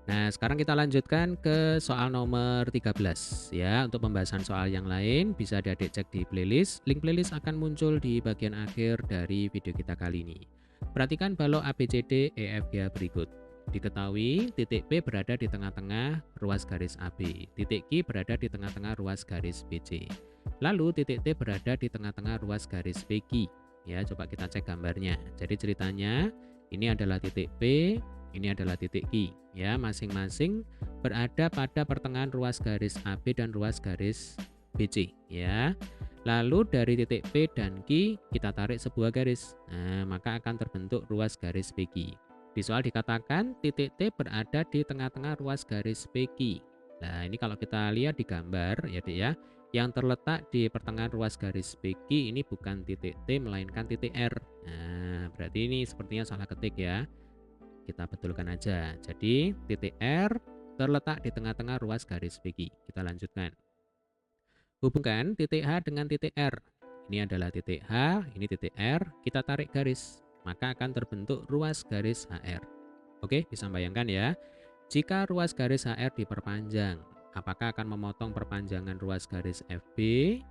Nah, sekarang kita lanjutkan ke soal nomor 13 ya. Untuk pembahasan soal yang lain bisa adik cek di playlist. Link playlist akan muncul di bagian akhir dari video kita kali ini. Perhatikan balok ABCD EFG berikut. Diketahui titik P berada di tengah-tengah ruas garis AB. Titik Q berada di tengah-tengah ruas garis BC. Lalu titik T berada di tengah-tengah ruas garis PQ. Ya, coba kita cek gambarnya. Jadi ceritanya ini adalah titik P, ini adalah titik Q, ya, masing-masing berada pada pertengahan ruas garis AB dan ruas garis BC, ya. Lalu dari titik P dan Q kita tarik sebuah garis. Nah, maka akan terbentuk ruas garis PQ. Di soal dikatakan titik T berada di tengah-tengah ruas garis PQ. Nah, ini kalau kita lihat di gambar ya, Dik ya, yang terletak di pertengahan ruas garis PQ ini bukan titik T melainkan titik R. Nah, berarti ini sepertinya salah ketik ya. Kita betulkan aja. Jadi titik R terletak di tengah-tengah ruas garis PQ. Kita lanjutkan. Hubungkan titik H dengan titik R. Ini adalah titik H, ini titik R. Kita tarik garis, maka akan terbentuk ruas garis HR. Oke, bisa bayangkan ya. Jika ruas garis HR diperpanjang, apakah akan memotong perpanjangan ruas garis FB?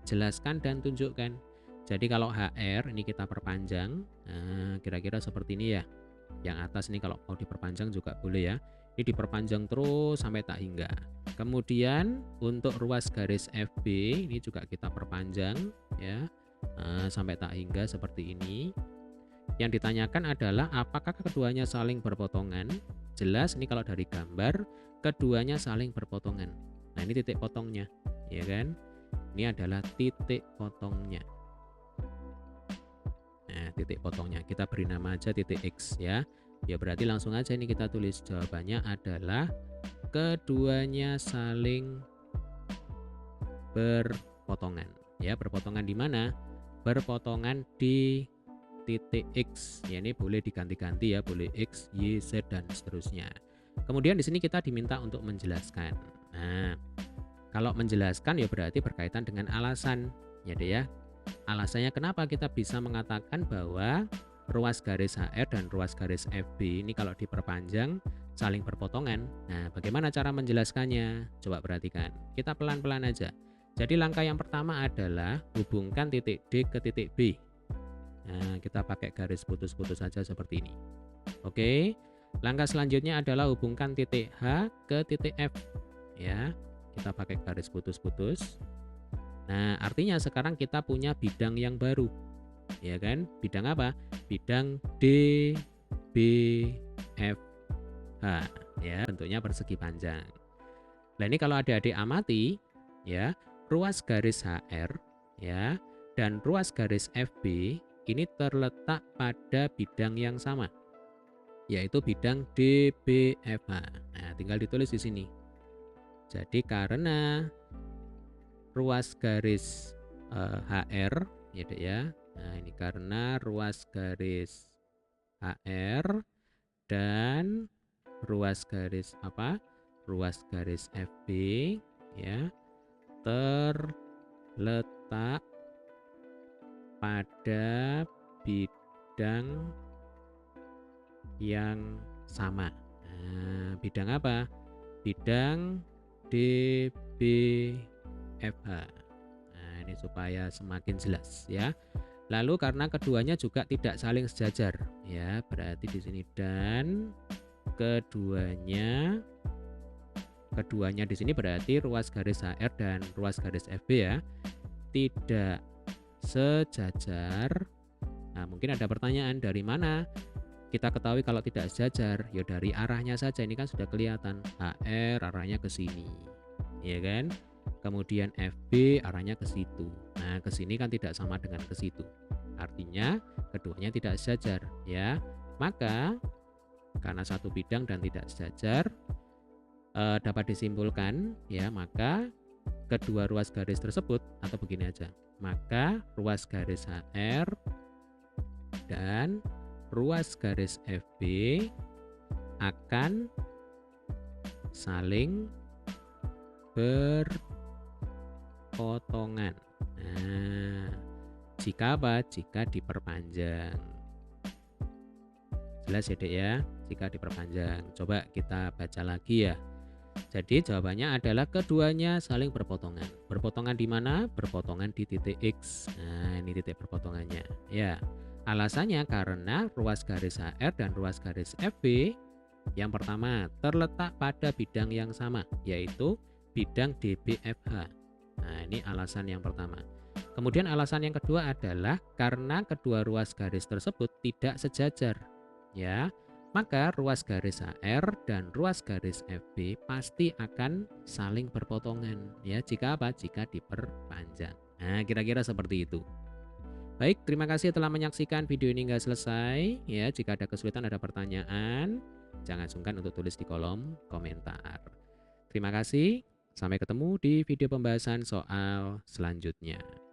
Jelaskan dan tunjukkan. Jadi kalau HR ini kita perpanjang, nah kira-kira seperti ini ya. Yang atas ini kalau mau diperpanjang juga boleh ya. Ini diperpanjang terus sampai tak hingga. Kemudian untuk ruas garis FB ini juga kita perpanjang ya, sampai tak hingga seperti ini. Yang ditanyakan adalah apakah keduanya saling berpotongan? Jelas ini kalau dari gambar keduanya saling berpotongan. Nah, ini titik potongnya, ya kan? Ini adalah titik potongnya. Nah, titik potongnya kita beri nama aja titik X ya. Ya berarti langsung aja ini kita tulis jawabannya adalah keduanya saling berpotongan. Ya, berpotongan di mana? Berpotongan di titik X. Ya, ini boleh diganti-ganti ya, boleh X, Y, Z dan seterusnya. Kemudian di sini kita diminta untuk menjelaskan. Nah, kalau menjelaskan ya berarti berkaitan dengan alasan, ya deh ya. Alasannya kenapa kita bisa mengatakan bahwa ruas garis HR dan ruas garis FB ini kalau diperpanjang saling berpotongan. Nah, bagaimana cara menjelaskannya? Coba perhatikan. Kita pelan-pelan aja. Jadi langkah yang pertama adalah hubungkan titik D ke titik B. Nah, kita pakai garis putus-putus saja seperti ini. Oke. Langkah selanjutnya adalah hubungkan titik H ke titik F. Ya, kita pakai garis putus-putus. Nah, artinya sekarang kita punya bidang yang baru. Ya kan? Bidang apa? Bidang D, B, F, H. Ya, bentuknya persegi panjang. Nah, ini kalau adik-adik amati, ya, ruas garis HR, ya, dan ruas garis FB ini terletak pada bidang yang sama, yaitu bidang DBFH. Nah, tinggal ditulis di sini. Jadi karena ruas garis HR ya Dek ya. Nah, ini karena ruas garis HR dan ruas garis apa? Ruas garis FB ya terletak pada bidang yang sama. Nah, bidang apa? Bidang DBFH. Nah, ini supaya semakin jelas ya. Lalu karena keduanya juga tidak saling sejajar, ya, berarti di sini dan keduanya di sini berarti ruas garis HR dan ruas garis FB ya, tidak sejajar. Nah, mungkin ada pertanyaan dari mana kita ketahui kalau tidak sejajar? Ya dari arahnya saja, ini kan sudah kelihatan HR arahnya ke sini, ya kan? Kemudian FB arahnya ke situ. Nah, ke sini kan tidak sama dengan ke situ. Artinya keduanya tidak sejajar, ya. Maka karena satu bidang dan tidak sejajar dapat disimpulkan, ya, maka kedua ruas garis tersebut atau begini aja. Maka ruas garis HR dan ruas garis FB akan saling berpotongan. Nah, jika apa? Jika diperpanjang. Jelas ya Dek ya, jika diperpanjang. Coba kita baca lagi ya. Jadi jawabannya adalah keduanya saling berpotongan. Berpotongan di mana? Berpotongan di titik X. Nah, ini titik berpotongannya. Ya, alasannya karena ruas garis HR dan ruas garis FB yang pertama terletak pada bidang yang sama, yaitu bidang DBFH. Nah, ini alasan yang pertama. Kemudian alasan yang kedua adalah karena kedua ruas garis tersebut tidak sejajar. Ya, maka ruas garis HR dan ruas garis FB pasti akan saling berpotongan ya jika apa? Jika diperpanjang. Nah, kira-kira seperti itu. Baik, terima kasih telah menyaksikan video ini hingga selesai. Ya, jika ada kesulitan, ada pertanyaan, jangan sungkan untuk tulis di kolom komentar. Terima kasih. Sampai ketemu di video pembahasan soal selanjutnya.